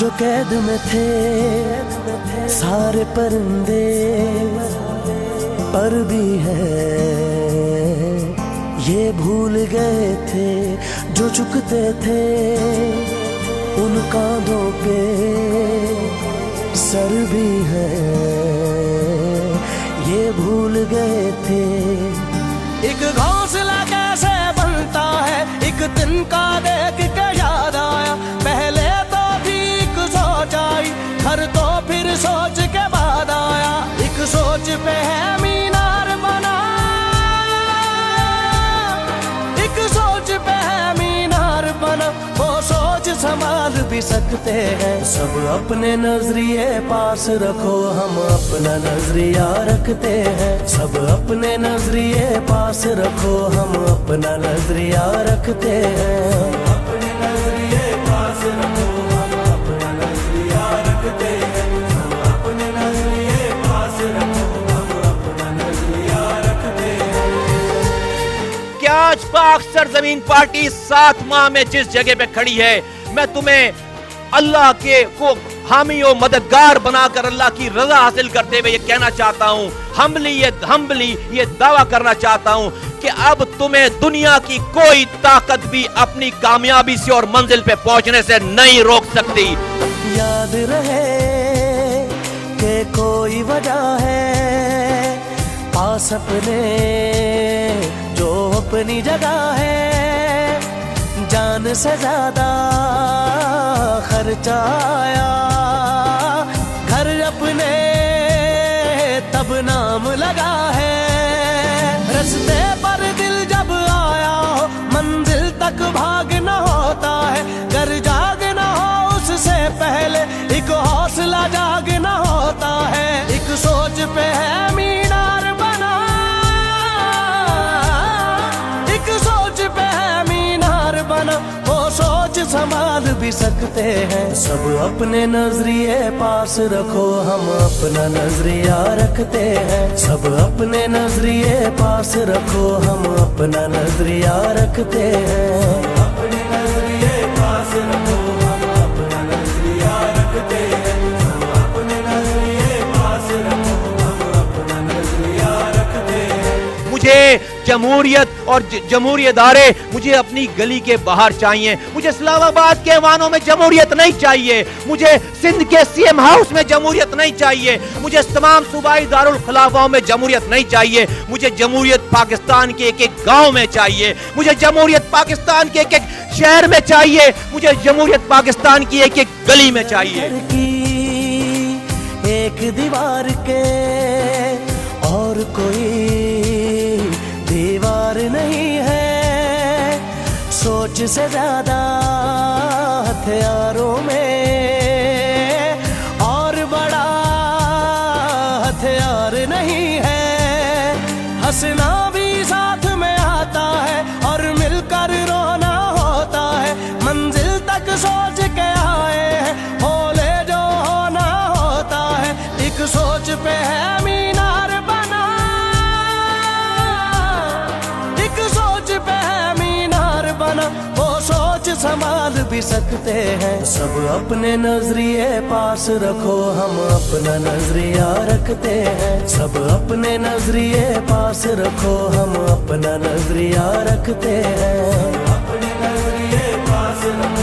जो कैद में थे सारे परिंदे, पर भी है ये भूल गए थे जो झुकते थे उन कांधों पे सर भी है, ये भूल गए थे। एक घोंसला कैसे बनता है एक तिनका देख के याद आया, पहले तो ठीक सोच आई घर तो फिर सोच के बाद आया, एक सोच पे है मीनार बना, एक सोच पे है मीनार बना, वो सोच संभाल भी सकते हैं। सब अपने नजरिए पास रखो, हम अपना नजरिया रखते हैं। सब अपने नजरिए पास रखो, हम अपना नजरिया रखते हैं। अपने नजरिए पास रखो, हम अपना नजरिया रखते हैं। हम अपने नजरिए पास रखो, हम अपना नजरिया रखते हैं। क्या आज पाक सरजमीन पार्टी 7 माह में जिस जगह पे खड़ी है, मैं तुम्हें अल्लाह के को हामी और मददगार बनाकर अल्लाह की रजा हासिल करते हुए ये कहना चाहता हूँ, हम्बली ये दावा करना चाहता हूँ कि अब तुम्हें दुनिया की कोई ताकत भी अपनी कामयाबी से और मंजिल पे पहुंचने से नहीं रोक सकती। याद रहे कि कोई वजह है पास अपने जो अपनी जगह है, जान से ज्यादा खर्चा आया घर अपने तब नाम लगा है। रस्ते पर दिल जब आया हो मंजिल तक भागना होता है, घर जागना हो उससे पहले एक हौसला जागना होता है। एक सोच पे है मीनार बना, एक सोच पे है मीनार बना, वो सोच संभाल भी सकते हैं। सब अपने नजरिए पास रखो, हम अपना नजरिया रखते हैं। सब अपने नजरिए पास रखो, हम अपना नजरिया रखते हैं। अपने नजरिए पास रखो, हम अपना नजरिया रखते हैं। हम अपने नजरिए पास रखो, हम अपना नजरिया रखते हैं। मुझे जमहूरियत और जमहूरियतदारे मुझे अपनी गली के बाहर चाहिए, मुझे इस्लामाबाद के वानों में जमहूरियत नहीं चाहिए, मुझे सिंध के सीएम हाउस में जमहूरियत नहीं चाहिए, मुझे तमाम सूबाई दारुल खिलाफाओं में जमहूरियत नहीं चाहिए, मुझे जमहूरियत पाकिस्तान के एक एक गांव में चाहिए, मुझे जमहूरियत पाकिस्तान के एक एक शहर में चाहिए, मुझे जमहूरियत पाकिस्तान की एक एक गली में चाहिए। एक दीवार के और कोई दीवार नहीं है, सोच से ज्यादा हथियारों में और बड़ा हथियार नहीं है। हंसना भी साथ में आता है और मिलकर रोना होता है, मंजिल तक सोच के आए हैं बोले जो होना होता है। एक सोच पे है मीनार बना, एक सोच पे है मीनार बना, वो सोच संभाल भी सकते हैं। सब अपने नजरिए पास रखो, हम अपना नजरिया रखते हैं। सब अपने नजरिए पास रखो, हम अपना नजरिया रखते हैं। अपने नजरिए पास रखो।